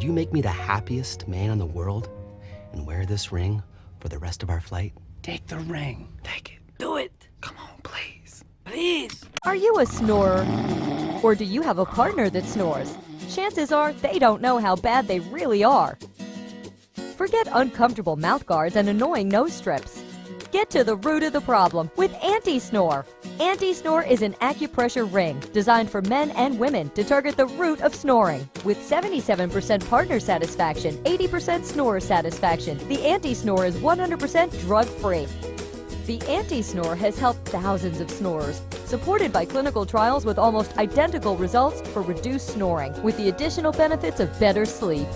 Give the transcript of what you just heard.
would you make me the happiest man in the world and wear this ring for the rest of our flight? Take the ring. Take it. Do it. Come on, please. Please. Are you a snorer? Or do you have a partner that snores? Chances are they don't know how bad they really are. Forget uncomfortable mouth guards and annoying nose strips. Get to the root of the problem with Anti-Snore. Anti-Snore is an acupressure ring designed for men and women to target the root of snoring. With 77% partner satisfaction, 80% snorer satisfaction, the Anti-Snore is 100% drug-free. The Anti-Snore has helped thousands of snorers, supported by clinical trials with almost identical results for reduced snoring, with the additional benefits of better sleep.